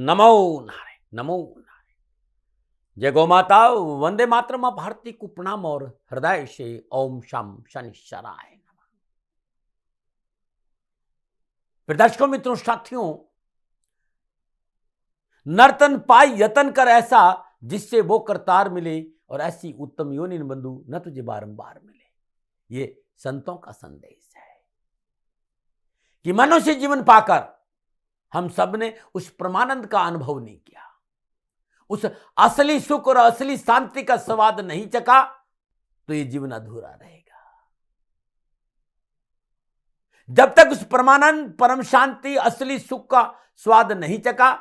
नमो नारायण, नमो नारायण। जय गौ माता, वंदे मातरम। भारती को प्रणाम और हृदय से ओम शम शनिश्चराय नमः। दर्शकों, मित्रों, साथियों, नर्तन पाई यतन कर ऐसा जिससे वो करतार मिले, और ऐसी उत्तम योनि बंधु न तुझे बारंबार मिले। ये संतों का संदेश है कि मनुष्य जीवन पाकर हम सब ने उस परमानंद का अनुभव नहीं किया, उस असली सुख और असली शांति का स्वाद नहीं चखा, तो ये जीवन अधूरा रहेगा। जब तक उस परमानंद, परम शांति, असली सुख का स्वाद नहीं चखा,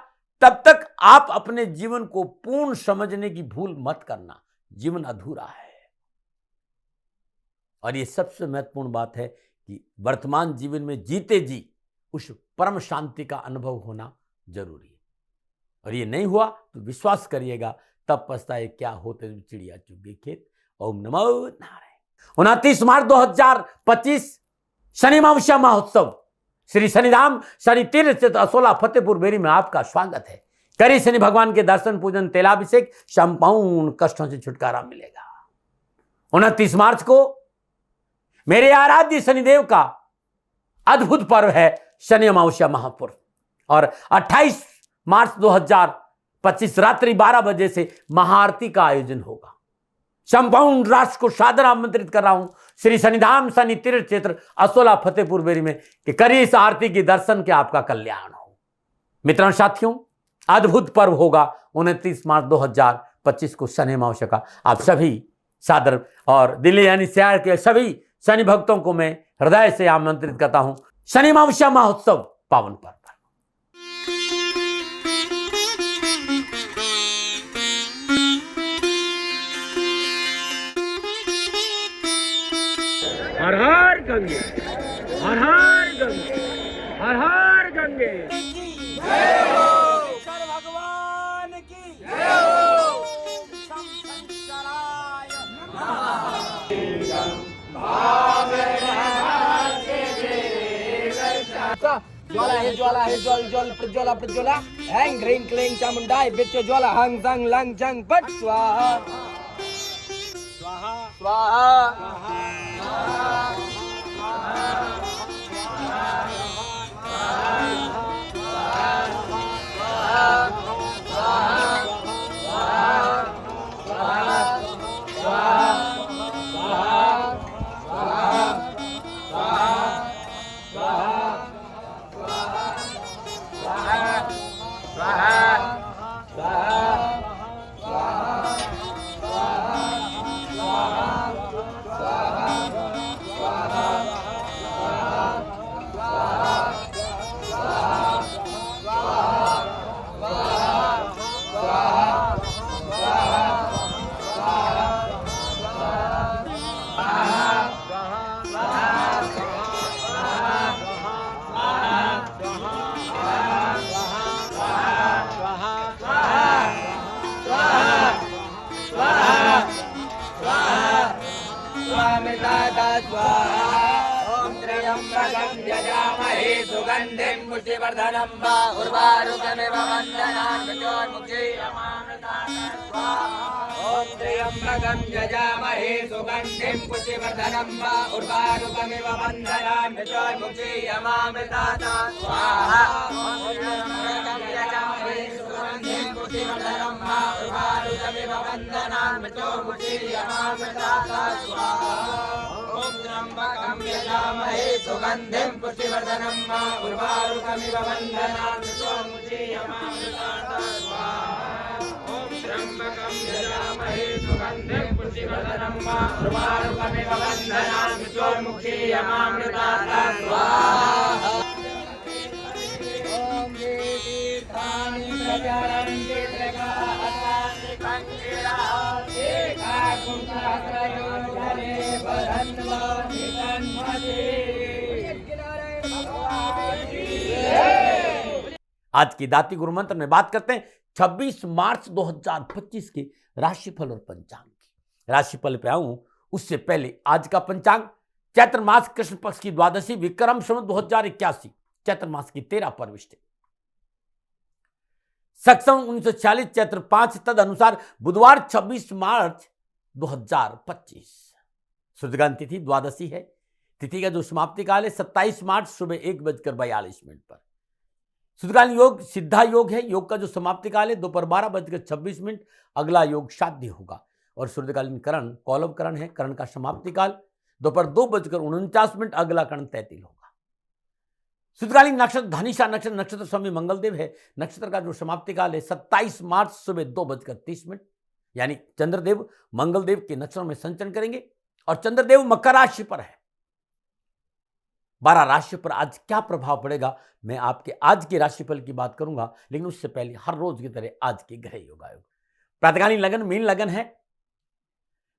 तब तक आप अपने जीवन को पूर्ण समझने की भूल मत करना। जीवन अधूरा है। और ये सबसे महत्वपूर्ण बात है कि वर्तमान जीवन में जीते जी उस परम शांति का अनुभव होना जरूरी है। और ये नहीं हुआ तो विश्वास करिएगा, तब पछताए क्या होते चिड़िया चुग गई खेत। ओम नमो नारायण। 29 मार्च 2025 शनि अमावस्या महोत्सव श्री शनिधाम शनि तीर्थ क्षेत्र असोला फतेहपुर बेरी में आपका स्वागत है। करिए शनि भगवान के दर्शन, पूजन, तेलाभिषेक, संपूर्ण कष्टों से छुटकारा मिलेगा। 29 मार्च को मेरे आराध्य शनिदेव का अद्भुत पर्व है शनि अमावस्या महापर्व। और 28 मार्च 2025 रात्रि 12 बजे से महाआरती का आयोजन होगा। संपूर्ण राष्ट्र को सादर आमंत्रित कर रहा हूं श्री शनिधाम शनि तीर्थ क्षेत्र असोला फतेहपुर बेरी में कि करिए इस आरती के दर्शन के आपका कल्याण हो। मित्रों, साथियों, अद्भुत पर्व होगा 29 मार्च 2025 को शनि अमावस्या का। आप सभी सादर और दिल्ली यानी शहर के सभी शनि भक्तों को मैं हृदय से आमंत्रित करता हूं शनि अमावस्या महोत्सव पावन पर्व। हर हर गंगे, हर हर गंगे, हर हर गंगे। जय हो शंकर भगवान की, जय हो शम शंकराय ज्वाला है, ज्वाला है, ज्वल ज्वल प्रज्वला प्रज्वला हैंग ह्रीं क्लीं चामुंडाय बिच्च ज्वाला हंग संग लंग जंग पट स्वाहा स्वाहा स्वाहा। ओम त्र्यंबकं यजामहे सुगंधिं पुष्टिवर्धनं वा उर्वारुकमिव वन्दनान् मृत्योर्मुक्षीयमामृतात् स्वाहा। ओम त्र्यंबकं यजामहे सुगंधिं पुष्टिवर्धनं वा उर्वारुकमिव वन्दनान् मृत्योर्मुक्षीयमामृतात् स्वाहा। ओम त्र्यंबकं यजामहे सुगंधिं पुष्टिवर्धनं वा उर्वारुकमिव वन्दनान् मृत्योर्मुक्षीयमामृतात् स्वाहा। ओम त्र्यंबकं यजामहे सुगंधिं पुष्टिवर्धनं वा उर्वारुकमिव वन्दनान् मृत्योर्मुक्षीयमामृतात् स्वाहा। ओम त्र्यंबकं यजामहे सुगंधिं पुष्टिवर्धनं वा उर्वारुकमिव वन्दनान् मृत्योर्मुक्षीयमामृतात् स्वाहा। ओम ये तीर्थानि प्रचरन्ति त्रिकालानि कंकिरा एकाकुंसहस्रयोधरे बधन्वानि तन्मते। आज की दाती गुरु मंत्र में बात करते हैं 26 मार्च 2025 के राशिफल और पंचांग की। राशिफल पे आऊं उससे पहले आज का पंचांग चैत्र मास कृष्ण पक्ष की द्वादशी विक्रम संवत 2081 चैत्र मास की 13 परविष्टि। सक्षम 1946 चैत्र 5 तद अनुसार बुधवार 26 मार्च 2025। सूर्यग्रहण तिथि द्वादशी है। तिथि का जो समाप्ति काल है 27 मार्च सुबह 1:42 पर। सूर्यग्रहण योग सिद्धा योग है। योग का जो समाप्ति काल है दोपहर 12:26। अगला योग शादी होगा। और सूर्यकालीन करण कौलव करण है। करण का समाप्ति काल दोपहर 2:49। अगला करण तैतिल होगा। सूर्यकालीन नक्षत्र धनिष्ठा नक्षत्र, नक्षत्र स्वामी मंगलदेव है। नक्षत्र का जो समाप्ति काल है 27 मार्च सुबह 2:30। यानी चंद्रदेव मंगलदेव के नक्षत्र में संचरण करेंगे और चंद्रदेव मकर राशि पर है। 12 राशि पर आज क्या प्रभाव पड़ेगा, मैं आपके आज के राशिफल की बात करूंगा, लेकिन उससे पहले हर रोज की तरह आज के ग्रह योगायोग। प्रातःकालीन लगन मीन लगन है।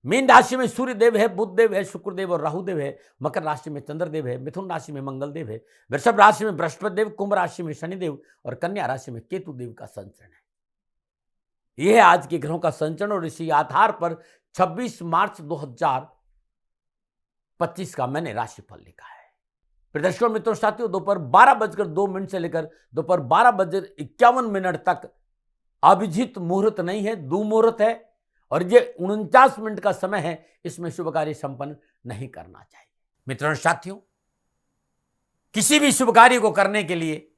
मीन राशि में सूर्य देव है, बुध देव है, शुक्र देव और राहु देव है। मकर राशि में चंद्रदेव है। मिथुन राशि में मंगल देव है। वृषभ राशि में बृहस्पति देव, कुंभ राशि में शनिदेव और कन्या राशि में केतु देव का संचरण है। यह है आज के ग्रहों का संचरण और इसी आधार पर 26 मार्च 2025 का मैंने राशिफल लिखा है। प्रदर्शकों मित्रों साथियों, दोपहर 12:02 से लेकर दोपहर 12:51 तक अभिजीत मुहूर्त नहीं है, दुमुहूर्त है और ये 49 मिनट का समय है। इसमें शुभ कार्य संपन्न नहीं करना चाहिए। मित्रों साथियों, किसी भी शुभ कार्य को करने के लिए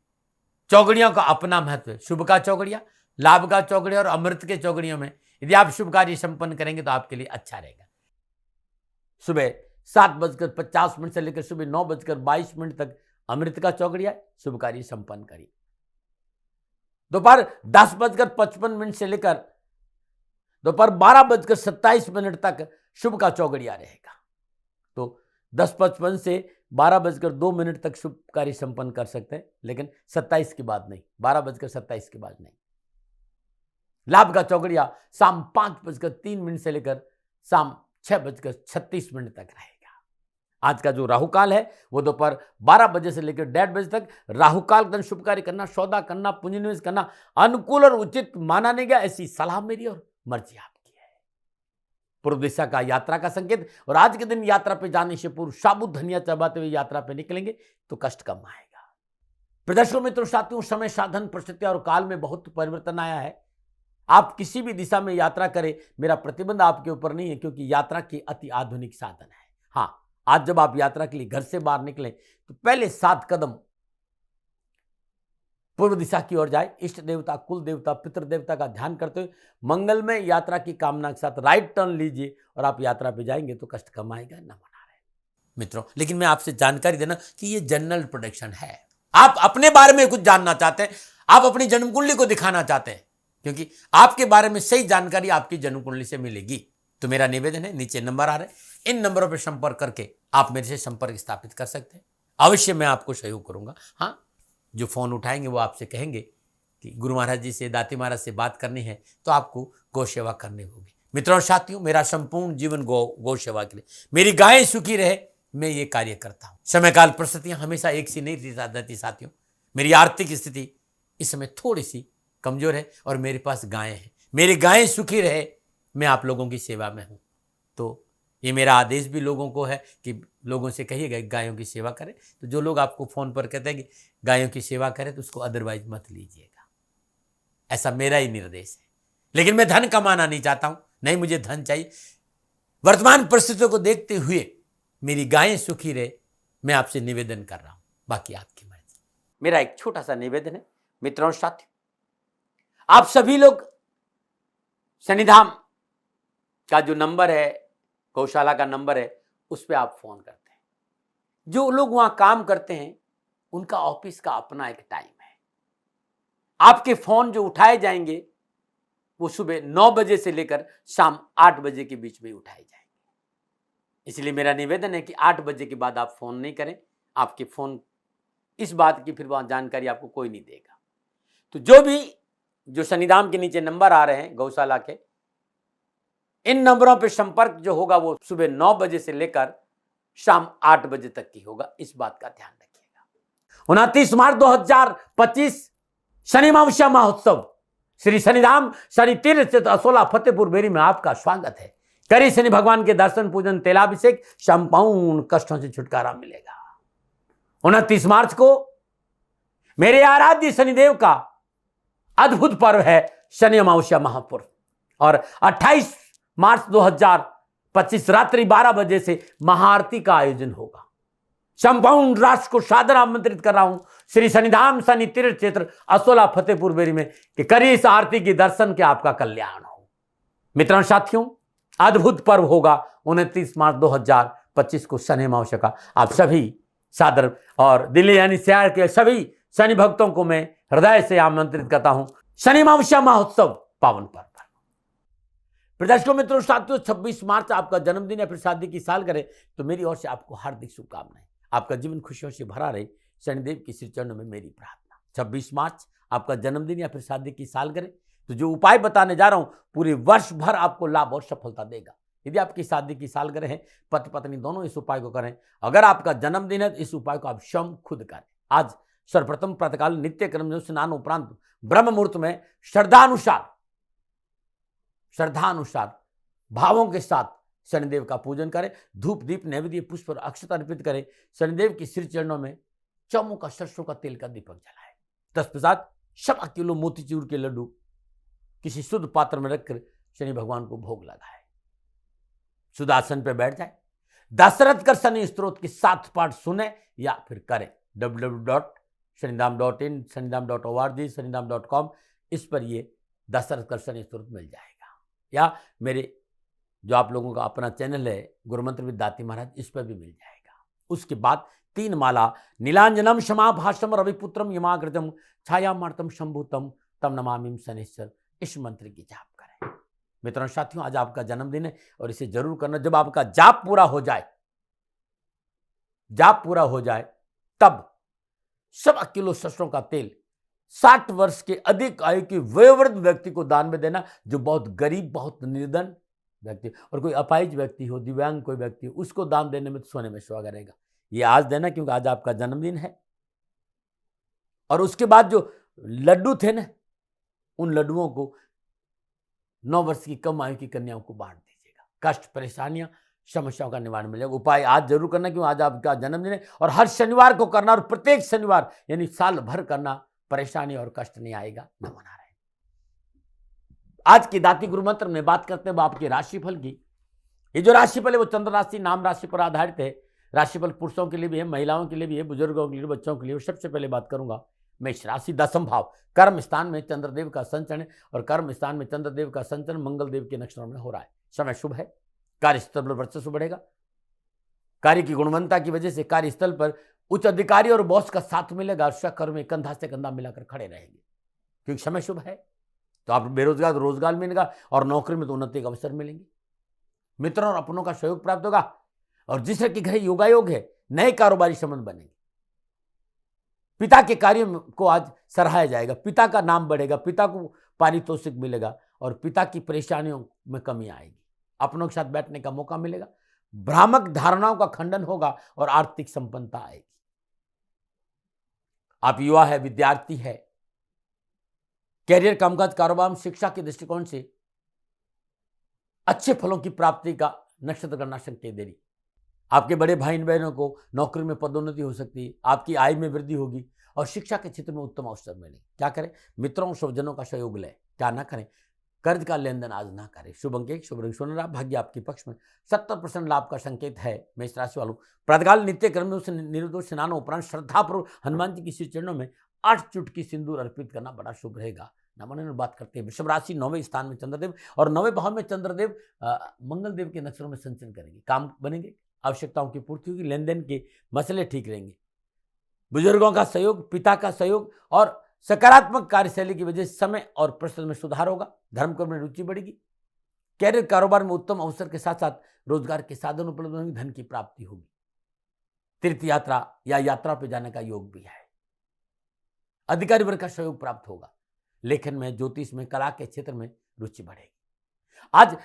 चौगड़ियों का अपना महत्व है। शुभ का चौगड़िया, लाभ का चौगड़िया और अमृत के चौगड़ियों में यदि आप शुभ कार्य संपन्न करेंगे तो आपके लिए अच्छा रहेगा। सुबह 7:50 से लेकर सुबह 9:22 तक अमृत का चौगड़िया, शुभ कार्य संपन्न करिए। दोपहर 10:55 से लेकर दोपहर 12:27 तक शुभ का चौगड़िया रहेगा। तो 10:55 से 12:02 तक शुभ कार्य संपन्न कर सकते हैं, लेकिन 27 के बाद नहीं, 12:27 के बाद नहीं। लाभ का चौगड़िया शाम 5:03 से लेकर शाम 6:36 तक रहेगा। आज का जो राहु काल है वो दोपहर 12 बजे से लेकर 1:30 बजे तक। राहु काल का शुभ कार्य करना, सौदा करना, पूंजी निवेश करना अनुकूल और उचित माना नहीं गया। ऐसी सलाह मेरी और मर्जी आपकी है। पूर्व दिशा का यात्रा का संकेत। और आज के दिन यात्रा पे जाने से पूर्व साबुत धनिया चबाते हुए यात्रा पे निकलेंगे तो कष्ट कम आएगा। प्रदर्शकों मित्रों साथियों, समय साधन परिस्थिति और काल में बहुत परिवर्तन आया है। आप किसी भी दिशा में यात्रा करें, मेरा प्रतिबंध आपके ऊपर नहीं है, क्योंकि यात्रा की अति आधुनिक साधन है। हाँ, आज जब आप यात्रा के लिए घर से बाहर निकलें तो पहले 7 कदम पूर्व दिशा की ओर जाए। इष्ट देवता, कुल देवता, पितृ देवता का ध्यान करते हुए मंगलमय यात्रा की कामना के साथ राइट टर्न लीजिए और आप यात्रा पे जाएंगे तो कष्ट कम आएगा, न बना रहे मित्रों। लेकिन मैं आपसे जानकारी देना कि ये जनरल प्रोडिक्शन है। आप अपने बारे में कुछ जानना चाहते हैं, आप अपनी जन्म कुंडली को दिखाना चाहते हैं, क्योंकि आपके बारे में सही जानकारी आपकी जन्म कुंडली से मिलेगी। तो मेरा निवेदन है, नीचे नंबर आ रहे हैं, इन नंबरों पर संपर्क करके आप मेरे से संपर्क स्थापित कर सकते हैं। अवश्य मैं आपको सहयोग करूंगा। हाँ, जो फोन उठाएंगे वो आपसे कहेंगे कि गुरु महाराज जी से, दाती महाराज से बात करनी है तो आपको गौ सेवा करनी होगी। मित्रों और साथियों, मेरा संपूर्ण जीवन गौ सेवा के लिए, मेरी गायें सुखी रहे, मैं ये कार्य करता हूँ। समय काल परिस्थितियां हमेशा एक सी नहीं रहती साथियों। मेरी आर्थिक स्थिति इस समय थोड़ी सी कमजोर है और मेरे पास गायें हैं। मेरी गायें सुखी रहे, मैं आप लोगों की सेवा में हूँ। तो ये मेरा आदेश भी लोगों को है कि लोगों से कहिएगा गायों की सेवा करें। तो जो लोग आपको फ़ोन पर कहते हैं कि गायों की सेवा करें तो उसको अदरवाइज मत लीजिएगा, ऐसा मेरा ही निर्देश है। लेकिन मैं धन कमाना नहीं चाहता हूँ, नहीं मुझे धन चाहिए। वर्तमान परिस्थितियों को देखते हुए मेरी गायें सुखी रहे, मैं आपसे निवेदन कर रहा हूँ, बाकी आपकी मर्जी। मेरा एक छोटा सा निवेदन है मित्रों और साथियों, आप सभी लोग शनिधाम का जो नंबर है, गौशाला का नंबर है, उस पर आप फोन करते हैं। जो लोग वहां काम करते हैं उनका ऑफिस का अपना एक टाइम है। आपके फोन जो उठाए जाएंगे वो सुबह 9 बजे से लेकर शाम 8 बजे के बीच में उठाए जाएंगे। इसलिए मेरा निवेदन है कि 8 बजे के बाद आप फोन नहीं करें। आपके फोन इस बात की फिर वहां जानकारी आपको कोई नहीं देगा। तो जो शनिधाम के नीचे नंबर आ रहे हैं गौशाला के, इन नंबरों पर संपर्क जो होगा वो सुबह 9 बजे से लेकर शाम 8 बजे तक की होगा। इस बात का ध्यान रखिएगा। 29 मार्च 2025 शनि अमावस्या महोत्सव श्री शनिधाम शनि तीर्थ स्थित असोला फतेहपुर बेरी में आपका स्वागत है। करिए शनि भगवान के दर्शन, पूजन, तेलाभिषेक, संपूर्ण कष्टों से छुटकारा मिलेगा। 29 मार्च को मेरे आराध्य शनिदेव का अद्भुत पर्व है शनि अमावस्या महापर्व। और 28 मार्च 2025 रात्रि 12 बजे से महाआरती का आयोजन होगा। संपूर्ण राष्ट्र को सादर आमंत्रित कर रहा हूं श्री शनिधाम शनि तीर्थ क्षेत्र असोला फतेहपुर बेरी में कि करिए इस आरती के दर्शन के आपका कल्याण हो। मित्रों साथियों, अद्भुत पर्व होगा 29 मार्च 2025 को शनि अमावस्या का। आप सभी सादर और दिल्ली यानी शहर के सभी शनि भक्तों को मैं हृदय से आमंत्रित करता हूं शनि अमावस्या महोत्सव पावन पर्व। प्रदर्शकों मित्रों साथियों, 26 मार्च आपका जन्मदिन या फिर शादी की सालगिरह, तो मेरी ओर से आपको हार्दिक शुभकामनाएं। आपका जीवन खुशियों से भरा रहे, शनिदेव के श्री चरणों में मेरी प्रार्थना। 26 मार्च आपका जन्मदिन या फिर शादी की सालगिरह, तो जो उपाय बताने जा रहा हूं पूरे वर्ष भर आपको लाभ और सफलता देगा। यदि आपकी शादी की सालगिरह है, पति पत्नी दोनों इस उपाय को करें। अगर आपका जन्मदिन है तो इस उपाय को आप स्वयं खुद करें। आज सर्वप्रथम प्रातःकाल नित्य क्रम स्नान उपरांत ब्रह्म मुहूर्त में श्रद्धानुसार भावों के साथ शनिदेव का पूजन करें। धूप दीप नैवेद्य पुष्प और अक्षत अर्पित करें। शनिदेव के श्री चरणों में चौमुख का सरसों का तेल का दीपक जलाएं। तत्पश्चात 1.25 किलो मोतीचूर के लड्डू किसी शुद्ध पात्र में रखकर शनि भगवान को भोग लगाए। शुद्ध आसन पर बैठ जाए। दशरथ कर शनि स्त्रोत के 7 पाठ सुने या फिर करें। www.shanidham.in, shanidham.org, shanidham.com, इस पर ये दशरथ कर शनि स्त्रोत मिल जाएगा। या मेरे जो आप लोगों का अपना चैनल है गुरुमंत्र विद दाती महाराज, इस पर भी मिल जाएगा। उसके बाद 3 माला नीलांजनम क्षमाभाषम रविपुत्रम यमाग्रजम छायामार्तम शंभुतम तम नमामिम शनिश्चर, इस मंत्र की जाप करें। मित्रों साथियों, आज आपका जन्मदिन है और इसे जरूर करना। जब आपका जाप पूरा हो जाए तब 1.25 किलो सरसों का तेल 60 वर्ष के अधिक आयु के वयोवृद्ध व्यक्ति को दान में देना, जो बहुत गरीब, बहुत निर्धन व्यक्ति और कोई अपाहिज व्यक्ति हो, दिव्यांग कोई व्यक्ति हो, उसको दान देने में तो सोने में सुहागा रहेगा। ये आज देना क्योंकि आज आपका जन्मदिन है। और उसके बाद जो लड्डू थे ना, उन लड्डुओं को 9 वर्ष की कम आयु की कन्याओं को बांट दीजिएगा। कष्ट, परेशानियां, समस्याओं का निवारण मिलेगा। उपाय आज जरूर करना क्योंकि आज आपका जन्मदिन है और हर शनिवार को करना और प्रत्येक शनिवार यानी साल भर करना। परेशानी और कष्ट नहीं आएगा, न मना रहे। आज की दाती गुरु मंत्र में बात करते हैं आपके राशिफल की। ये जो राशिफल है वो चंद्र राशि नाम राशि पर आधारित है। राशिफल पुरुषों के लिए भी है, महिलाओं के लिए भी है, बुजुर्गों के लिए, बच्चों के लिए। सबसे पहले बात करूंगा मेष राशि। 10वें भाव कर्म स्थान में चंद्रदेव का संचरण है और कर्म स्थान में चंद्रदेव का संचरण मंगल देव के नक्षत्रों में हो रहा है। समय शुभ है। कार्यस्थल पर वर्चस्व बढ़ेगा। कार्य की गुणवत्ता की वजह से कार्यस्थल पर उच्च अधिकारी और बॉस का साथ मिलेगा। सहकर्मी कंधा से कंधा मिलाकर खड़े रहेंगे क्योंकि समय शुभ है। तो आप बेरोजगार तो रोजगार मिलेगा और नौकरी में तो उन्नति के अवसर मिलेंगे। मित्रों और अपनों का सहयोग प्राप्त होगा और जिससे कि घर योगायोग है, नए कारोबारी संबंध बनेंगे। पिता के कार्य को आज सराहाया जाएगा। पिता का नाम बढ़ेगा, पिता को पारितोषिक मिलेगा और पिता की परेशानियों में कमी आएगी। अपनों के साथ बैठने का मौका मिलेगा। भ्रामक धारणाओं का खंडन होगा और आर्थिक संपन्नता आएगी। आप युवा है, विद्यार्थी है, कैरियर, कामकाज, कारोबार, शिक्षा के दृष्टिकोण से अच्छे फलों की प्राप्ति का नक्षत्र गणना संकेत दे रही। आपके बड़े भाई बहनों को नौकरी में पदोन्नति हो सकती है। आपकी आय में वृद्धि होगी और शिक्षा के क्षेत्र में उत्तम अवसर मिलेंगे। क्या करें? मित्रों और स्वजनों का सहयोग लें। क्या ना करें? कर्ज का लेन देन आज ना करें। शुभ अंक 1, शुभ रंग सोना, भाग्य आपके पक्ष में। 70% लाभ का संकेत है मेष राशि वालों। प्रातःकाल नित्य क्रम में निर्दोष स्नान उपरांत श्रद्धापूर्वक हनुमान जी की श्री चरणों में 8 चुटकी सिंदूर अर्पित करना बड़ा शुभ रहेगा। नमन बात करते हैं वृषभ राशि। 9वें स्थान में चंद्रदेव और 9वें भाव में चंद्रदेव मंगल देव के नक्षत्रों में संचरण करेंगे। काम बनेंगे, आवश्यकताओं की पूर्ति होगी, लेन देन के मसले ठीक रहेंगे। बुजुर्गों का सहयोग, पिता का सहयोग और सकारात्मक कार्यशैली की वजह से समय और प्रश्न में सुधार होगा। धर्म कर्म में रुचि बढ़ेगी। कैरियर, कारोबार में उत्तम अवसर के साथ साथ रोजगार के साधन उपलब्ध होंगे। धन की प्राप्ति होगी। तीर्थ यात्रा या यात्रा पर जाने का योग भी है। अधिकारी वर्ग का सहयोग प्राप्त होगा। लेखन में, ज्योतिष में, कला के क्षेत्र में रुचि बढ़ेगी। आज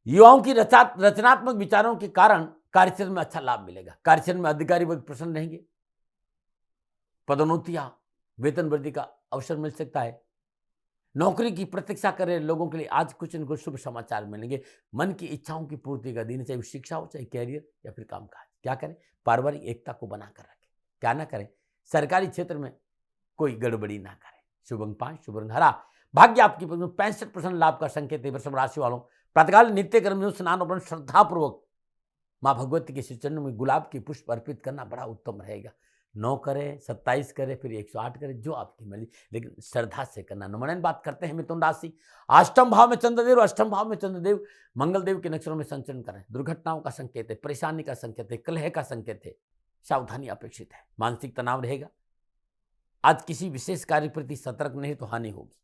युवाओं की रचनात्मक विचारों के कारण कार्यक्षेत्र में अच्छा लाभ मिलेगा। कार्यक्षेत्र में अधिकारी वर्ग प्रसन्न रहेंगे। पदोन्नतियां, वेतन वृद्धि का अवसर मिल सकता है। नौकरी की प्रतीक्षा कर रहे लोगों के लिए आज कुछ न कुछ शुभ समाचार मिलेंगे। मन की इच्छाओं की पूर्ति का दिन, चाहे शिक्षा हो, चाहे कैरियर या फिर कामकाज। क्या करें? पारिवारिक एकता को बनाकर रखें। क्या ना करें? सरकारी क्षेत्र में कोई गड़बड़ी ना करें। शुभ अंक 5, शुभ रंग हरा। भाग्य आपकी 65% लाभ का संकेत है। वृषभ राशि वालों, प्रातःकाल नित्य कर्म में स्नान और श्रद्धा पूर्वक माँ भगवती के श्री चरणों में गुलाब के पुष्प अर्पित करना बड़ा उत्तम रहेगा। 9 करें, 27 करें, फिर 108 करें, जो आपकी मर्जी, लेकिन श्रद्धा से करना। नंबर बात करते हैं मिथुन राशि। अष्टम भाव में चंद्रदेव, अष्टम भाव में चंद्रदेव मंगल देव के नक्षत्रों में संचरण करें। दुर्घटनाओं का संकेत है, परेशानी का संकेत है, कलह का संकेत है। सावधानी अपेक्षित है। मानसिक तनाव रहेगा। आज किसी विशेष कार्य प्रति सतर्क नहीं तो हानि होगी।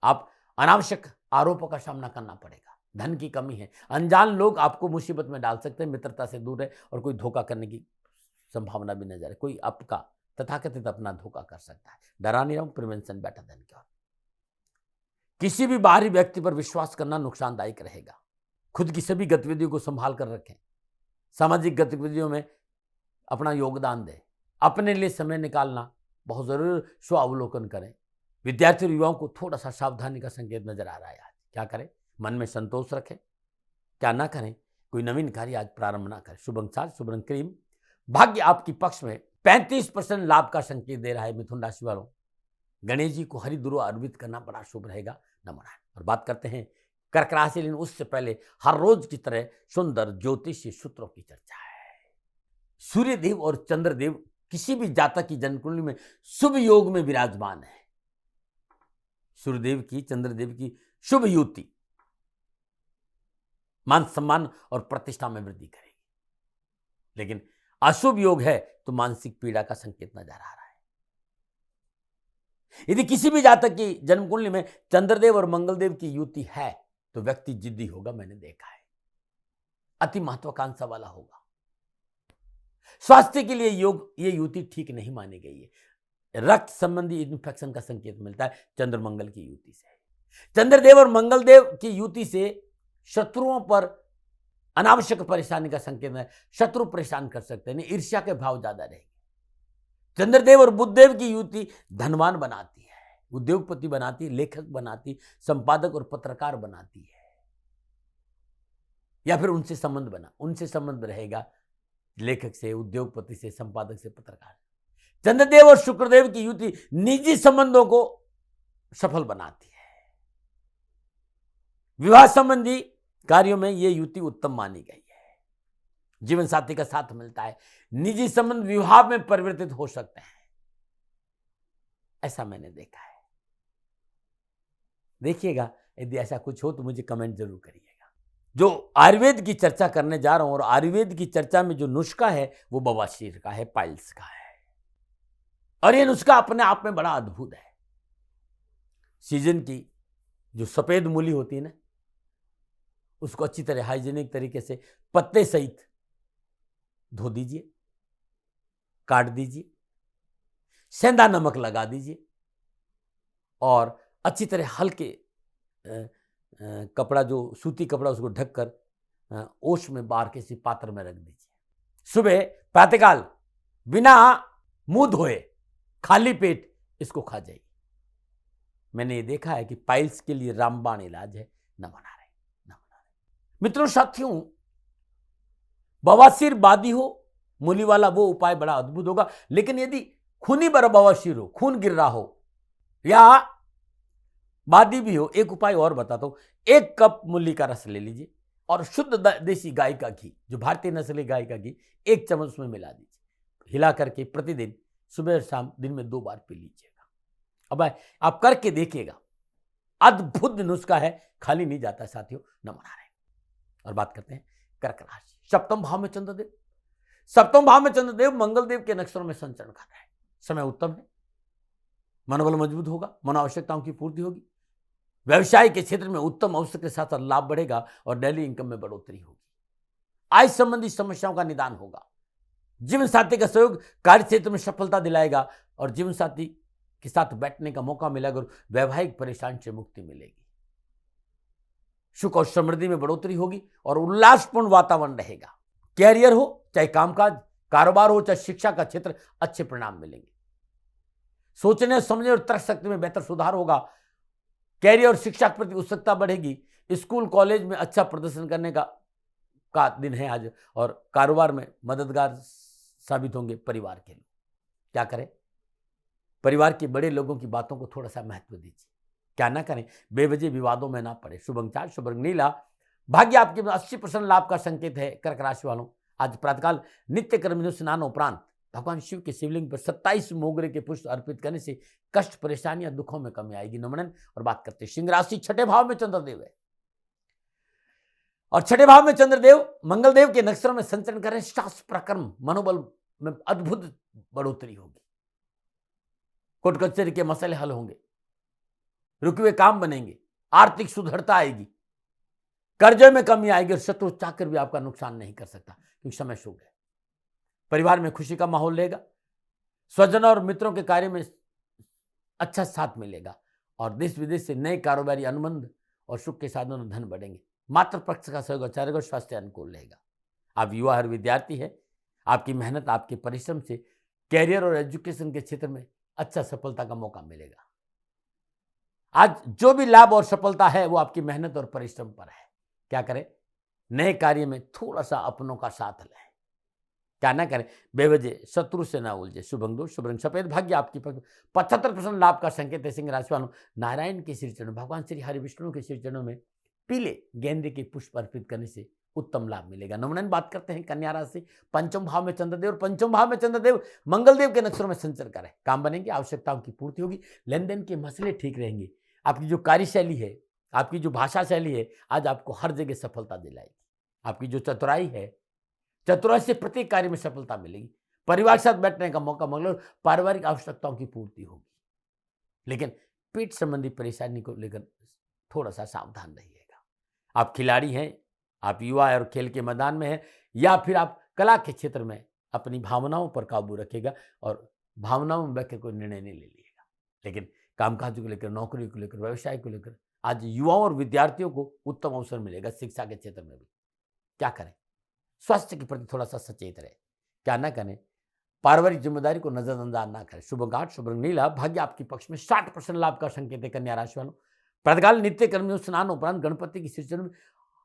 आप अनावश्यक आरोपों का सामना करना पड़ेगा। धन की कमी है। अनजान लोग आपको मुसीबत में डाल सकते हैं। मित्रता से दूर है और कोई धोखा करने की संभावना भी नजर है। कोई आपका तथाकथित अपना धोखा कर सकता है। डरा नहीं रहूं, प्रिवेंशन बेटर देन क्योर। किसी भी बाहरी व्यक्ति पर विश्वास करना नुकसानदायक रहेगा। खुद की सभी गतिविधियों को संभाल कर रखें। सामाजिक गतिविधियों में अपना योगदान दें। अपने लिए समय निकालना बहुत जरूरी। स्वावलोकन करें। विद्यार्थी और युवाओं को थोड़ा सा सावधानी का संकेत नजर आ रहा है। आज क्या करें? मन में संतोष रखें। क्या ना करें? कोई नवीन कार्य आज प्रारंभ ना करें। शुभ अंक 7, शुभ रंग क्रीम। भाग्य आपकी पक्ष में 35% लाभ का संकेत दे रहा है। मिथुन राशि वालों, गणेश जी को हरि दुर्वा अर्पित करना बड़ा शुभ रहेगा। नमन। और बात करते हैं कर्क राशि, लेकिन उससे पहले हर रोज की तरह सुंदर ज्योतिषीय सूत्रों की चर्चा है। सूर्यदेव और चंद्रदेव किसी भी जातक की जन्मकुंडली में शुभ योग में विराजमान है। सूर्यदेव की, चंद्रदेव की शुभ युति मान सम्मान और प्रतिष्ठा में वृद्धि करेगी। लेकिन अशुभ योग है तो मानसिक पीड़ा का संकेत नजर आ रहा है। यदि किसी भी जातक की जन्मकुंडली में चंद्रदेव और मंगलदेव की युति है तो व्यक्ति जिद्दी होगा। मैंने देखा है। अति महत्वाकांक्षा वाला होगा। स्वास्थ्य के लिए ये युति ठीक नहीं मानी गई है। रक्त संबंधी इन्फेक्शन का संकेत मिलता है चंद्र मंगल की युति से। चंद्रदेव और मंगलदेव की युति से शत्रुओं पर अनावश्यक परेशानी का संकेत है। शत्रु परेशान कर सकते हैं। ईर्ष्या के भाव ज्यादा रहेंगे। चंद्रदेव और बुधदेव की युति धनवान बनाती है, उद्योगपति बनाती है, लेखक बनाती, संपादक और पत्रकार बनाती है, या फिर उनसे संबंध रहेगा। लेखक से, उद्योगपति से, संपादक से, पत्रकार। चंद्रदेव और शुक्रदेव की युति निजी संबंधों को सफल बनाती है। विवाह संबंधी कार्यों में यह युति उत्तम मानी गई है। जीवन साथी का साथ मिलता है। निजी संबंध विवाह में परिवर्तित हो सकते हैं। ऐसा मैंने देखा है। देखिएगा, यदि ऐसा कुछ हो तो मुझे कमेंट जरूर करिएगा। जो आयुर्वेद की चर्चा करने जा रहा हूं, और आयुर्वेद की चर्चा में जो नुस्खा है वो बवासीर का है, पाइल्स का है। और ये नुस्खा अपने आप में बड़ा अद्भुत है। सीजन की जो सफेद मूली होती है ना, उसको अच्छी तरह हाइजीनिक तरीके से पत्ते सहित धो दीजिए, काट दीजिए, सेंधा नमक लगा दीजिए और अच्छी तरह हल्के कपड़ा, जो सूती कपड़ा, उसको ढककर ओश में बार किसी पात्र में रख दीजिए। सुबह प्रातःकाल बिना मुंह धोए खाली पेट इसको खा जाइए। मैंने ये देखा है कि पाइल्स के लिए रामबाण इलाज है। न बना रहे। मित्रों, साथियों, बवासीर बादी हो, मूली वाला, वो उपाय बड़ा अद्भुत होगा। लेकिन यदि खूनी बवासीर हो, खून गिर रहा हो, या बादी भी हो, एक उपाय और बताता हूं। 1 कप मूली का रस ले लीजिए और शुद्ध देसी गाय का घी, जो भारतीय नस्ल गाय का घी, 1 चम्मच उसमें मिला दीजिए। हिला करके प्रतिदिन सुबह और शाम दिन में 2 बार पी लीजिएगा। अब आप करके देखिएगा, अद्भुत नुस्खा है, खाली नहीं जाता साथियों। न मना रहे। और बात करते हैं कर्क राशि। सप्तम भाव में चंद्रदेव, सप्तम भाव में चंद्रदेव मंगलदेव के नक्षत्रों में संचरण कर रहे हैं। समय उत्तम है। मनोबल मजबूत होगा। मनोआवश्यकताओं की पूर्ति होगी। व्यवसाय के क्षेत्र में उत्तम अवसर के साथ लाभ बढ़ेगा और डेली इनकम में बढ़ोतरी होगी। आय संबंधी समस्याओं का निदान होगा। जीवन साथी का सहयोग कार्य क्षेत्र में सफलता दिलाएगा और जीवन साथी के साथ बैठने का मौका मिलेगा और वैवाहिक परेशानी से मुक्ति मिलेगी। सुख और समृद्धि में बढ़ोतरी होगी और उल्लासपूर्ण वातावरण रहेगा। कैरियर हो, चाहे कामकाज, कारोबार हो, चाहे शिक्षा का क्षेत्र, अच्छे परिणाम मिलेंगे। सोचने, समझने और तर्क शक्ति में बेहतर सुधार होगा। कैरियर और शिक्षा के प्रति उत्सुकता बढ़ेगी। स्कूल कॉलेज में अच्छा प्रदर्शन करने का दिन है आज, और कारोबार में मददगार साबित होंगे परिवार के लिए। क्या करें? परिवार के बड़े लोगों की बातों को थोड़ा सा महत्व दीजिए। क्या ना करें, बेवजह विवादों में ना पड़े। शुभ अंक 4, शुभ रंग नीला। भाग्य आपके 80% लाभ का संकेत है। कर्क राशि वालों, आज प्रातःकाल नित्य कर्म स्नान उपरांत भगवान शिव के शिवलिंग पर 27 मोगरे के पुष्प अर्पित करने से कष्ट, परेशानी या दुखों में कमी आएगी। नमन। और बात करते हैं सिंह राशि, छठे भाव में चंद्रदेव है और छठे भाव में चंद्रदेव मंगलदेव के नक्षत्रों में संचरण करें। शास्त्र प्रकर्म मनोबल में अद्भुत बढ़ोतरी होगी। कोर्ट कचहरी के मसले हल होंगे, रुके हुए काम बनेंगे, आर्थिक सुदृढ़ता आएगी, कर्जे में कमी आएगी और शत्रु चाकर भी आपका नुकसान नहीं कर सकता क्योंकि समय शुभ है। परिवार में खुशी का माहौल रहेगा। स्वजनों और मित्रों के कार्य में अच्छा साथ मिलेगा और देश विदेश से नए कारोबारी अनुबंध और सुख के साधनों धन बढ़ेंगे। मातृ पक्ष का सहयोग अच्छा रहेगा, स्वास्थ्य अनुकूल रहेगा। आप युवा और विद्यार्थी है, आपकी मेहनत, आपके परिश्रम से कैरियर और एजुकेशन के क्षेत्र में अच्छा सफलता का मौका मिलेगा। आज जो भी लाभ और सफलता है वो आपकी मेहनत और परिश्रम पर है। क्या करें, नए कार्य में थोड़ा सा अपनों का साथ लें। क्या ना करें, बेवजह शत्रु से ना उलझे। शुभ अंक 2, शुभ रंग सफेद। भाग्य आपकी 75% लाभ का संकेत है। सिंह राशि वालों, नारायण के श्री चरणों, भगवान श्री हरि विष्णु के श्री चरणों में पीले गेंदे के पुष्प अर्पित करने से उत्तम लाभ मिलेगा। नमन। बात करते हैं कन्या राशि, पंचम भाव में चंद्रदेव और पंचम भाव में चंद्रदेव मंगलदेव के नक्षत्रों में संचर करें। काम बनेंगे, आवश्यकताओं की पूर्ति होगी, लेन देन के मसले ठीक रहेंगे। आपकी जो कार्यशैली है, आपकी जो भाषा शैली है, आज आपको हर जगह सफलता दिलाएगी। आपकी जो चतुराई है, चतुराई से प्रत्येक कार्य में सफलता मिलेगी। परिवार के साथ बैठने का मौका मिलेगा, पारिवारिक आवश्यकताओं की पूर्ति होगी। लेकिन पेट संबंधी परेशानी को लेकर थोड़ा सा सावधान रहिएगा। आप खिलाड़ी हैं, आप युवा और खेल के मैदान में हैं, या फिर आप कला के क्षेत्र में अपनी भावनाओं पर काबू रखेगा और भावनाओं में बहकर कोई निर्णय नहीं ले लिएगा। लेकिन कामकाज को लेकर, नौकरी को लेकर, व्यवसाय को लेकर आज युवाओं और विद्यार्थियों को उत्तम अवसर मिलेगा। शिक्षा के क्षेत्र में भी क्या करें, स्वास्थ्य के प्रति थोड़ा सा सचेत रहे। क्या ना करें, पारिवारिक जिम्मेदारी को नजरअंदाज ना करें। शुभ अंक 8, शुभ रंग नीला। भाग्य आपके पक्ष में 60% लाभ का संकेत है। कन्या राशि वालों, प्रातःकाल नित्य कर्म स्नान उपरांत गणपति की श्री में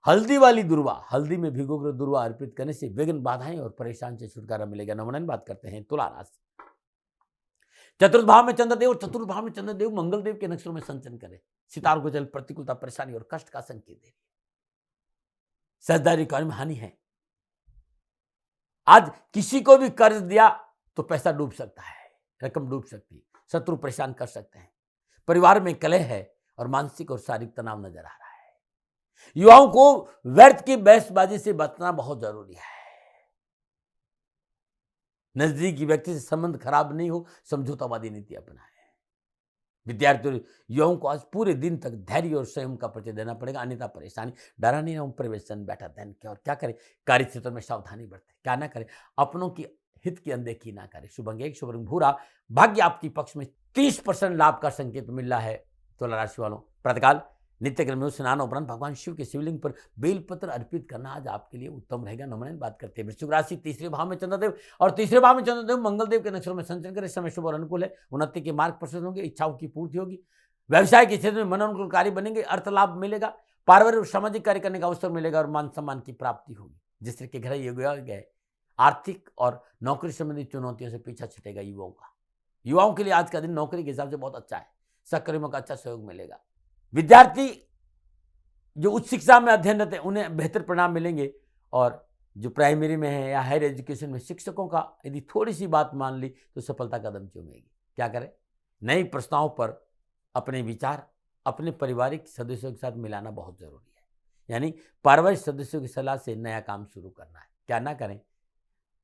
हल्दी वाली दुर्वा, हल्दी में भिगोकर दुर्वा अर्पित करने से विघ्न, बाधाएं और परेशान से छुटकारा मिलेगा। नमन। बात करते हैं तुला राशि, चतुर्थ भाव में चंद्रदेव और चतुर्थ भाव में चंद्रदेव मंगलदेव के नक्षत्रों में संचरण करें। सितारों को जल प्रतिकूलता, परेशानी और कष्ट का संकेत दे रही है। साझेदारी कार्य में हानि है। आज किसी को भी कर्ज दिया तो पैसा डूब सकता है, रकम डूब सकती है, शत्रु परेशान कर सकते हैं। परिवार में कलह है और मानसिक और शारीरिक तनाव नजर आ रहा है। युवाओं को व्यर्थ की बहसबाजी से बचना बहुत जरूरी है। नजदीकी व्यक्ति से संबंध खराब नहीं हो, समझौतावादी नीति अपनाएं। विद्यार्थियों युवाओं को आज पूरे दिन तक धैर्य और संयम का परिचय देना पड़ेगा, अन्यथा परेशानी, डराने ना प्रवेशन बैठा दैन क्या और क्या करें, कार्य क्षेत्र में सावधानी बरतें। क्या ना करें, अपनों की हित की अनदेखी ना करें। शुभ अंक 1, शुभ रंग भूरा। भाग्य आपकी पक्ष में 30% लाभ का संकेत मिल रहा है। तुला राशि वालों, प्रातःकाल नित्य कर्म स्नान उपरांत भगवान शिव के शिवलिंग पर बेलपत्र अर्पित करना आज आपके लिए उत्तम रहेगा। नमन। बात करते हैं वृश्चिक राशि, तीसरे भाव में चंद्रदेव और तीसरे भाव में चंद्रदेव मंगलदेव के नक्षत्रों में संचरण करें। समय शुभ और अनुकूल है, उन्नति के मार्ग प्रशस्त होंगे, इच्छाओं की पूर्ति होगी। व्यवसाय के क्षेत्र में मनोनुकूल कार्य बनेंगे, अर्थ लाभ मिलेगा, पारिवारिक और सामाजिक कार्य करने का अवसर मिलेगा और मान सम्मान की प्राप्ति होगी। जिस तरह के घर गए, आर्थिक और नौकरी संबंधी चुनौतियों से पीछा छूटेगा युवाओं का। युवाओं के लिए आज का दिन नौकरी के हिसाब से बहुत अच्छा है, सहकर्मियों का अच्छा सहयोग मिलेगा। विद्यार्थी जो उच्च शिक्षा में अध्ययनरत है उन्हें बेहतर परिणाम मिलेंगे और जो प्राइमरी में है या हायर एजुकेशन में शिक्षकों का यदि थोड़ी सी बात मान ली तो सफलता कदम चूमेगी। क्या करें, नई प्रस्तावों पर अपने विचार अपने पारिवारिक सदस्यों के साथ मिलाना बहुत जरूरी है। यानी पारिवारिक सदस्यों की सलाह से नया काम शुरू करना है। क्या ना करें,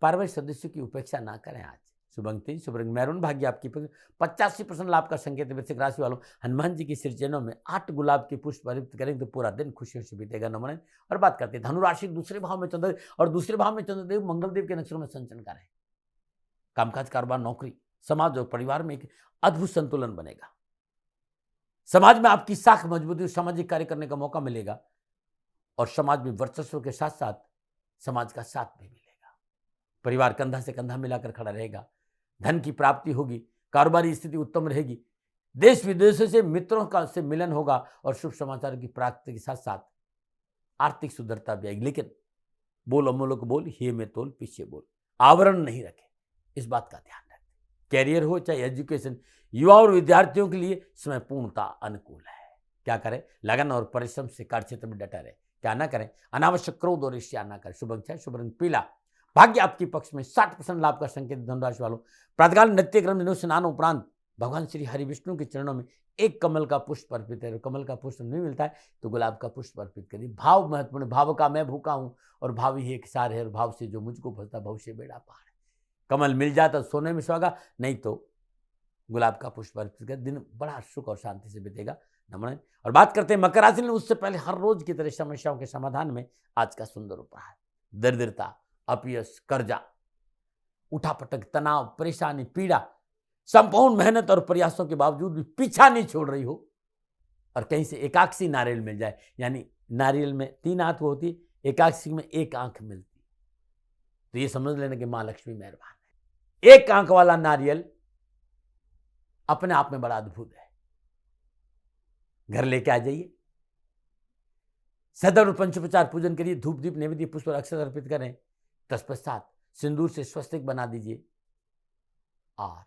पारिवारिक सदस्यों की उपेक्षा ना करें। आज शुभ अंक 3, शुभ रंग मैरून। भाग्य आपकी 85% लाभ का संकेत। वृश्चिक राशि वालों, हनुमान जी की सृजनों में 8 गुलाब के पुष्प अर्पित करेंगे तो पूरा दिन खुशियों से बीतेगा। नमन। और बात करते हैं धनु राशि, दूसरे भाव में चंद्र और दूसरे भाव में चंद्रदेव मंगलदेव के नक्षत्रों में संचरण करें। कामकाज, कारोबार, नौकरी, समाज और परिवार में एक अद्भुत संतुलन बनेगा। समाज में आपकी साख मजबूती, सामाजिक कार्य करने का मौका मिलेगा और समाज में वर्चस्व के साथ साथ समाज का साथ भी मिलेगा। परिवार कंधा से कंधा मिलाकर खड़ा रहेगा। धन की प्राप्ति होगी, कारोबारी स्थिति उत्तम रहेगी। देश विदेशों से मित्रों का से मिलन होगा और शुभ समाचारों की प्राप्ति के साथ साथ आर्थिक सुधरता भी आएगी। लेकिन बोल अमूलक बोल, हे में तोल पीछे बोल, आवरण नहीं रखे, इस बात का ध्यान रखें। कैरियर हो चाहे एजुकेशन, युवा और विद्यार्थियों के लिए समय पूर्णता अनुकूल है। क्या करें? लगन और परिश्रम से कार्य क्षेत्र में डटा रहे। क्या ना करें? अनावश्यक क्रोध और ईर्ष्या ना करें। शुभ अंक 6, शुभ रंग पीला। भाग्य आपके पक्ष में। 60% लाभ का संकेत धनुराशि वालों। प्रातःकाल नित्य क्रम दिनों स्नान उपरांत भगवान श्री हरि विष्णु के चरणों में एक कमल का पुष्प अर्पित है। कमल का पुष्प नहीं मिलता है तो गुलाब का पुष्प अर्पित करिए। भाव महत्वपूर्ण। भाव का मैं भूखा हूं और भाव ही एक सार है, और भाव से जो मुझको फंसता भविष्य बेड़ा पार है। कमल मिल जाता सोने में सुहागा, नहीं तो गुलाब का पुष्प अर्पित कर। दिन बड़ा सुख और शांति से बीतेगा। नमन। और बात करते हैं मकर राशि में। उससे पहले हर रोज की तरह समस्याओं के समाधान में आज का सुंदर उपहार। दरिद्रता, अपयश, कर्जा, उठापटक, तनाव, परेशानी, पीड़ा, संपूर्ण मेहनत और प्रयासों के बावजूद भी पीछा नहीं छोड़ रही हो, और कहीं से एकाक्षी नारियल मिल जाए, यानी नारियल में 3 आंख होती, एकाक्षी में 1 आंख मिलती, तो ये समझ लेना कि मां लक्ष्मी मेहरबान है। 1 आंख वाला नारियल अपने आप में बड़ा अद्भुत है। घर लेके आ जाइए, सदैव पंचोपचार पूजन करिए, धूप दीप नैवेद्य पुष्प और अक्षत अर्पित करें। तत्पश्चात सिंदूर से स्वस्तिक बना दीजिए और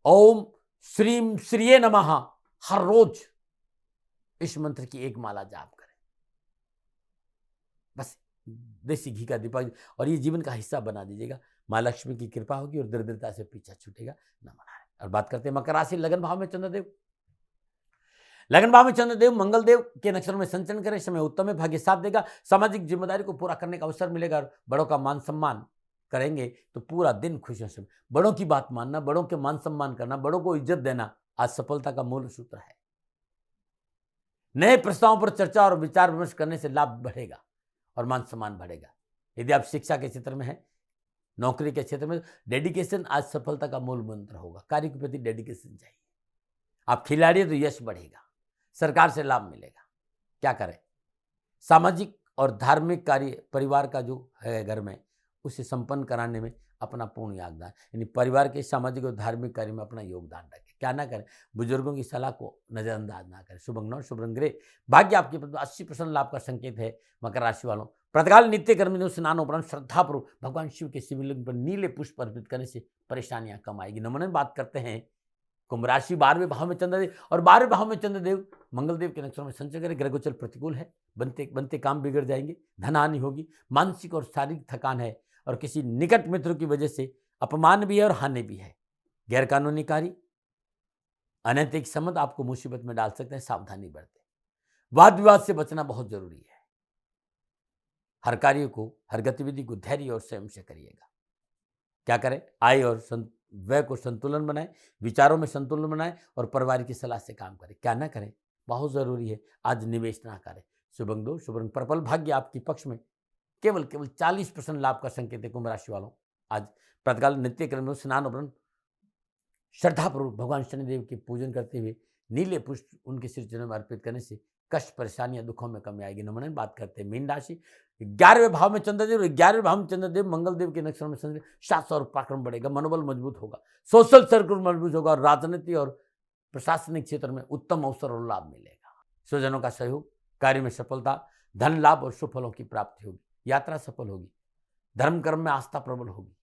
ओम श्रीम श्रीये नमः हर रोज इस मंत्र की 1 माला जाप करें। बस देसी घी का दीपक, और ये जीवन का हिस्सा बना दीजिएगा। मां लक्ष्मी की कृपा होगी और दरिद्रता से पीछा छूटेगा। नमन। और बात करते हैं मकर राशि। लगन भाव में चंद्रदेव। लगन भाव में चंद्रदेव मंगल देव के नक्षत्र में संचरण करें। समय उत्तम है, भाग्य साथ देगा। सामाजिक जिम्मेदारी को पूरा करने का अवसर मिलेगा। और बड़ों का मान सम्मान करेंगे तो पूरा दिन खुशियों से। बड़ों की बात मानना, बड़ों के मान सम्मान करना, बड़ों को इज्जत देना आज सफलता का मूल सूत्र है। नए प्रस्तावों पर चर्चा और विचार विमर्श करने से लाभ बढ़ेगा और मान सम्मान बढ़ेगा। यदि आप शिक्षा के क्षेत्र में हैं, नौकरी के क्षेत्र में, डेडिकेशन आज सफलता का मूल मंत्र होगा। कार्य के प्रति डेडिकेशन चाहिए। आप खिलाड़ी हैं तो यश बढ़ेगा, सरकार से लाभ मिलेगा। क्या करें? सामाजिक और धार्मिक कार्य परिवार का जो है घर में, उसे संपन्न कराने में अपना पूर्ण योगदान, यानी परिवार के सामाजिक और धार्मिक कार्य में अपना योगदान रखें। क्या ना करें? बुजुर्गों की सलाह को नजरअंदाज ना करें। शुभ अंक 9, शुभ रंग ग्रे। भाग्य आपके प्रति 80% लाभ का संकेत है। मकर राशि वालों, प्रातःकाल नित्य कर्म स्नान उपरांत श्रद्धापूर्वक भगवान शिव के शिवलिंग पर नीले पुष्प अर्पित करने से परेशानियां कम आएगी। नमन। बात करते हैं कुंभ राशि। 12वें भाव में चंद्रदेव, और 12वें भाव में चंद्रदेव मंगलदेव के नक्षत्र में संचरण करें। ग्रह गोचर प्रतिकूल है, बनते बनते काम बिगड़ जाएंगे, धन हानि होगी, मानसिक और शारीरिक थकान है, और किसी निकट मित्रों की वजह से अपमान भी है और हानि भी है। गैर कानूनी कार्य, अनैतिक संबंध आपको मुसीबत में डाल सकते हैं, सावधानी बरतें। वाद विवाद से बचना बहुत जरूरी है। हर कार्य को, हर गतिविधि को धैर्य और संयम से करिएगा। क्या करें? आय और व्यय को संतुलन बनाएं, विचारों में संतुलन बनाएं, और परिवार की सलाह से काम करें। क्या ना करें? बहुत जरूरी है आज निवेश ना करें। शुभ अंक 2, शुभ रंग पर्पल। भाग्य आपके पक्ष में। केवल 40% लाभ का संकेत है। कुंभ राशि वालों, आज प्रातःकाल नित्य कर्म स्नान उपरांत श्रद्धापूर्वक भगवान शनिदेव के पूजन करते हुए नीले पुष्प उनके श्री चरणों में अर्पित करने से कष्ट, परेशानियां, दुखों में कमी आएगी। नमन। बात करते हैं मीन राशि। 11वें भाव में चंद्रदेव, 11वें भाव में चंद्रदेव मंगलदेव के नक्षत्र में संचरण, साहस और पराक्रम बढ़ेगा, मनोबल मजबूत होगा, सोशल सर्कल मजबूत होगा, और राजनीति और प्रशासनिक क्षेत्र में उत्तम अवसर और लाभ मिलेगा। स्वजनों का सहयोग, कार्य में सफलता, धन लाभ और सुफलों की प्राप्ति होगी। यात्रा सफल होगी, धर्म कर्म में आस्था प्रबल होगी,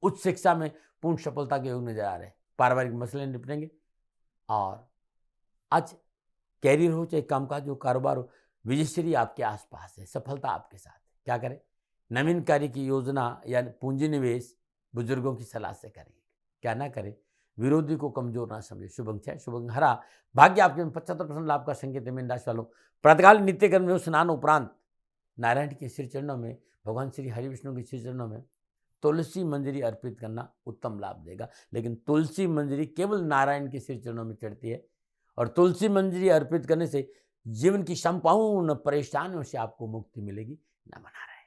उच्च शिक्षा में पूर्ण सफलता के योग नजर आ रहे हैं। पारिवारिक मसले निपटेंगे। और आज कैरियर हो चाहे कामकाज हो, कारोबार हो, विजयश्री आपके आसपास है, सफलता आपके साथ है। क्या करें? नवीन कार्य की योजना या पूंजी निवेश बुजुर्गों की सलाह से करेंगे। क्या ना करें? विरोधी को कमजोर ना समझे। शुभ अंक 6, शुभ अंक हरा। भाग्य आपके 75% लाभ का संकेत है। मीन राशि वालों, प्रातःकाल नित्य कर्म में स्नान उपरांत नारायण के श्री चरणों में, भगवान श्री हरि विष्णु के श्री चरणों में तुलसी मंजरी अर्पित करना उत्तम लाभ देगा। लेकिन तुलसी मंजरी केवल नारायण के श्री चरणों में चढ़ती है, और तुलसी मंजरी अर्पित करने से जीवन की संपूर्ण परेशानियों से आपको मुक्ति मिलेगी। न मना रहे।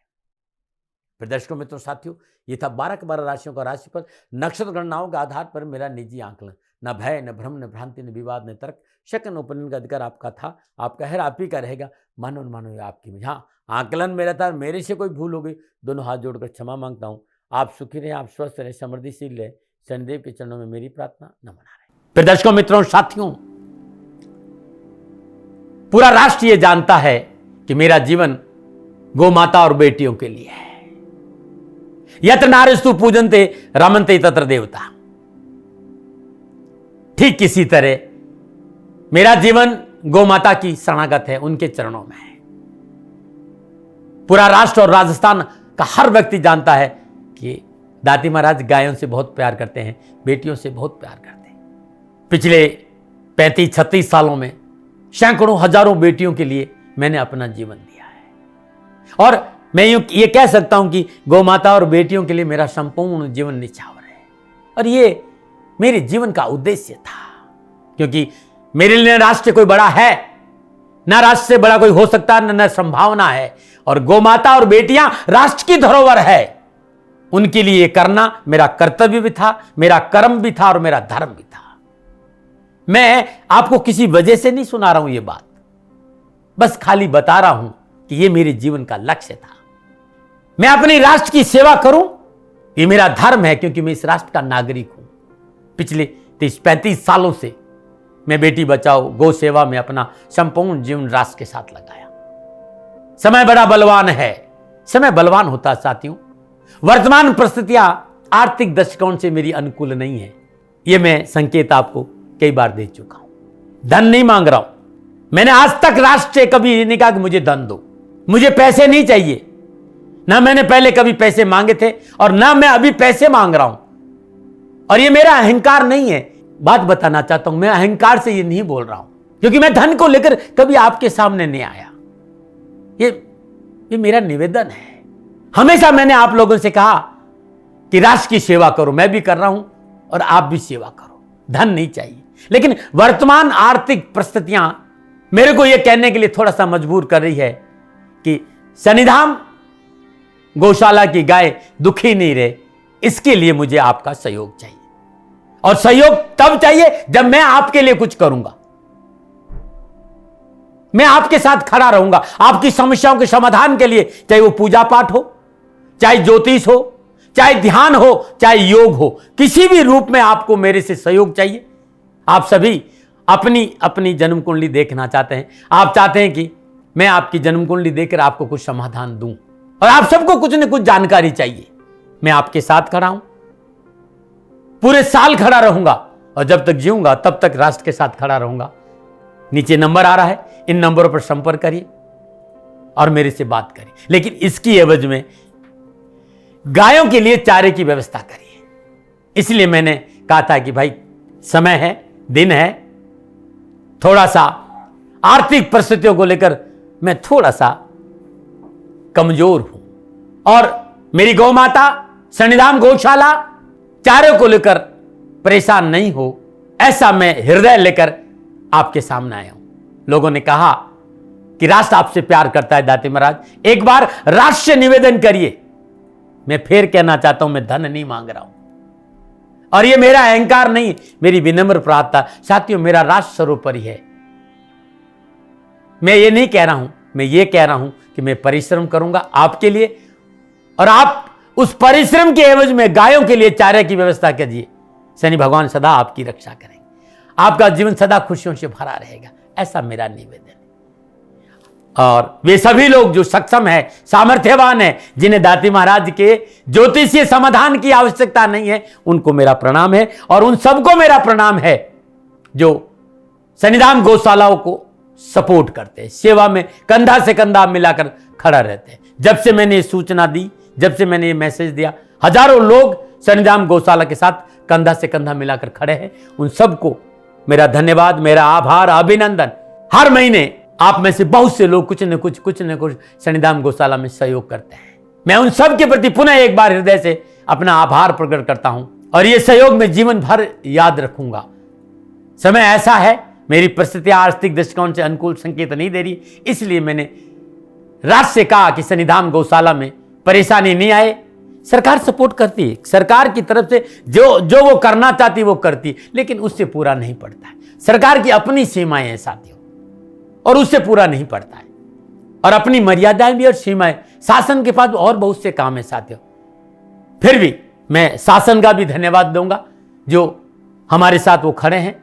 फिर दर्शकों मित्रों साथियों, ये था 12 के 12 राशियों का राशिफल। नक्षत्र गणनाओं के आधार पर मेरा निजी आंकलन। न भय, न भ्रम, न भ्रांति, न विवाद, न तर्क, शक, न ओपिनियन का अधिकार आपका था, आपका है, आप ही का रहेगा। मानो न मानो ये आपकी। हाँ, आंकलन मेरा था, मेरे से कोई भूल हो गई, दोनों हाथ जोड़कर क्षमा मांगता हूँ। आप सुखी रहें, आप स्वस्थ रहें, समृद्धिशील रहें, शनिदेव के चरणों में मेरी प्रार्थना। न मना रहे। फिर दर्शकों मित्रों साथियों, पूरा राष्ट्र ये जानता है कि मेरा जीवन गौ माता और बेटियों के लिए है। यत्र नारीस्तु पूजन्ते रमन्ते तत्र देवता। ठीक इसी तरह मेरा जीवन गौ माता की शरणागत है, उनके चरणों में है। पूरा राष्ट्र और राजस्थान का हर व्यक्ति जानता है कि दाती महाराज गायों से बहुत प्यार करते हैं, बेटियों से बहुत प्यार करते हैं। पिछले 35-36 सालों में सैकड़ों हजारों बेटियों के लिए मैंने अपना जीवन दिया है और मैं ये कह सकता हूं कि गौ माता और बेटियों के लिए मेरा संपूर्ण जीवन निछावर है। और ये मेरे जीवन का उद्देश्य था, क्योंकि मेरे लिए राष्ट्र कोई बड़ा है ना, राष्ट्र से बड़ा कोई हो सकता है न संभावना है। और गौ माता और बेटियां राष्ट्र की धरोहर है, उनके लिए करना मेरा कर्तव्य भी था, मेरा कर्म भी था और मेरा धर्म भी था। मैं आपको किसी वजह से नहीं सुना रहा हूं ये बात, बस खाली बता रहा हूं कि ये मेरे जीवन का लक्ष्य था। मैं अपने राष्ट्र की सेवा करूं, ये मेरा धर्म है, क्योंकि मैं इस राष्ट्र का नागरिक हूं। पिछले 30-35 सालों से मैं बेटी बचाओ, गौ सेवा में अपना संपूर्ण जीवन राष्ट्र के साथ लगाया। समय बड़ा बलवान है, समय बलवान होता साथियों। वर्तमान परिस्थितियां आर्थिक दृष्टिकोण से मेरी अनुकूल नहीं है, यह मैं संकेत आपको कई बार दे चुका हूं। धन नहीं मांग रहा हूं, मैंने आज तक राष्ट्र से कभी ये नहीं कहा कि मुझे धन दो, मुझे पैसे नहीं चाहिए। ना मैंने पहले कभी पैसे मांगे थे और ना मैं अभी पैसे मांग रहा हूं। और ये मेरा अहंकार नहीं है, बात बताना चाहता हूं, मैं अहंकार से ये नहीं बोल रहा हूं, क्योंकि मैं धन को लेकर कभी आपके सामने नहीं आया। ये मेरा निवेदन है। हमेशा मैंने आप लोगों से कहा कि राष्ट्र की सेवा करो, मैं भी कर रहा हूं और आप भी सेवा करो। धन नहीं चाहिए, लेकिन वर्तमान आर्थिक परिस्थितियां मेरे को यह कहने के लिए थोड़ा सा मजबूर कर रही है कि शनिधाम गौशाला की गाय दुखी नहीं रहे, इसके लिए मुझे आपका सहयोग चाहिए। और सहयोग तब चाहिए जब मैं आपके लिए कुछ करूंगा, मैं आपके साथ खड़ा रहूंगा आपकी समस्याओं के समाधान के लिए, चाहे वो पूजा पाठ हो, चाहे ज्योतिष हो, चाहे ध्यान हो, चाहे योग हो, किसी भी रूप में आपको मेरे से सहयोग चाहिए। आप सभी अपनी अपनी जन्म कुंडली देखना चाहते हैं, आप चाहते हैं कि मैं आपकी जन्म कुंडली देखकर आपको कुछ समाधान दूं, और आप सबको कुछ न कुछ जानकारी चाहिए। मैं आपके साथ खड़ा हूं, पूरे साल खड़ा रहूंगा और जब तक जीऊंगा तब तक राष्ट्र के साथ खड़ा रहूंगा। नीचे नंबर आ रहा है, इन नंबरों पर संपर्क करिए और मेरे से बात करिए, लेकिन इसकी एवज में गायों के लिए चारे की व्यवस्था करिए। इसलिए मैंने कहा था कि भाई समय है, दिन है, थोड़ा सा आर्थिक परिस्थितियों को लेकर मैं थोड़ा सा कमजोर हूं और मेरी गौ माता शनिधाम गौशाला चारे को लेकर परेशान नहीं हो, ऐसा मैं हृदय लेकर आपके सामने आया हूं। लोगों ने कहा कि राष्ट्र आपसे प्यार करता है दाती महाराज, एक बार राष्ट्र से निवेदन करिए। मैं फिर कहना चाहता हूं, मैं धन नहीं मांग रहा हूं और ये मेरा अहंकार नहीं, मेरी विनम्र प्रार्थना। साथियों, मेरा राष्ट्र सर्वोपरि है। मैं ये नहीं कह रहा हूं, मैं ये कह रहा हूं कि मैं परिश्रम करूंगा आपके लिए, और आप उस परिश्रम के एवज में गायों के लिए चारे की व्यवस्था कीजिए। शनि भगवान सदा आपकी रक्षा करेंगे, आपका जीवन सदा खुशियों से भरा रहेगा, ऐसा मेरा निवेदन है। और वे सभी लोग जो सक्षम है, सामर्थ्यवान है, जिन्हें दाती महाराज के ज्योतिषीय समाधान की आवश्यकता नहीं है, उनको मेरा प्रणाम है। और उन सबको मेरा प्रणाम है जो शनिधाम गौशालाओं को सपोर्ट करते हैं, सेवा में कंधा से कंधा मिलाकर खड़ा रहते हैं। जब से मैंने ये सूचना दी, जब से मैंने ये मैसेज दिया, हजारों लोग शनिधाम गौशाला के साथ कंधा से कंधा मिलाकर खड़े हैं। उन सबको मेरा धन्यवाद, मेरा आभार, अभिनंदन। हर महीने आप में से बहुत से लोग कुछ न कुछ शनिधाम गौशाला में सहयोग करते हैं। मैं उन सब के प्रति पुनः एक बार हृदय से अपना आभार प्रकट करता हूं और ये सहयोग मैं जीवन भर याद रखूंगा। समय ऐसा है, मेरी परिस्थितियां आर्थिक दृष्टिकोण से अनुकूल संकेत नहीं दे रही, इसलिए मैंने राष्ट्र से कहा कि शनिधाम गौशाला में परेशानी नहीं आए। सरकार सपोर्ट करती है, सरकार की तरफ से जो वो करना चाहती वो करती, लेकिन उससे पूरा नहीं पड़ता है। सरकार की अपनी सीमाएं हैं साथियों, और उससे पूरा नहीं पड़ता है, और अपनी मर्यादाएं भी और सीमाएं। शासन के पास और बहुत से काम है साथियों। फिर भी मैं शासन का भी धन्यवाद दूंगा जो हमारे साथ वो खड़े हैं।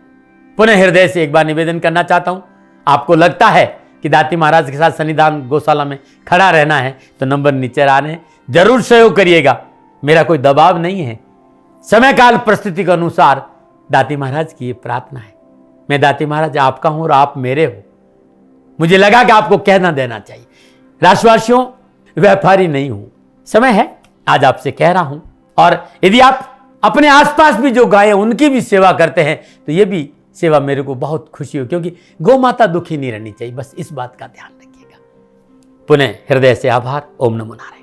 पुनः हृदय से एक बार निवेदन करना चाहता हूं, आपको लगता है कि दाती महाराज के साथ शनिधाम गौशाला में खड़ा रहना है तो नंबर नीचे आ रहे हैं, जरूर सहयोग करिएगा। मेरा कोई दबाव नहीं है, समय काल परिस्थिति के अनुसार दाती महाराज की ये प्रार्थना है। मैं दाती महाराज आपका हूं और आप मेरे हो। मुझे लगा कि आपको कहना देना चाहिए। राष्ट्रवासियों, व्यापारी नहीं हूं, समय है आज आपसे कह रहा हूं। और यदि आप अपने आसपास भी जो गाय उनकी भी सेवा करते हैं तो ये भी सेवा मेरे को बहुत खुशी हो, क्योंकि गौ माता दुखी नहीं रहनी चाहिए। बस इस बात का ध्यान रखिएगा। पुनः हृदय से आभार। ओम नमो नारायण।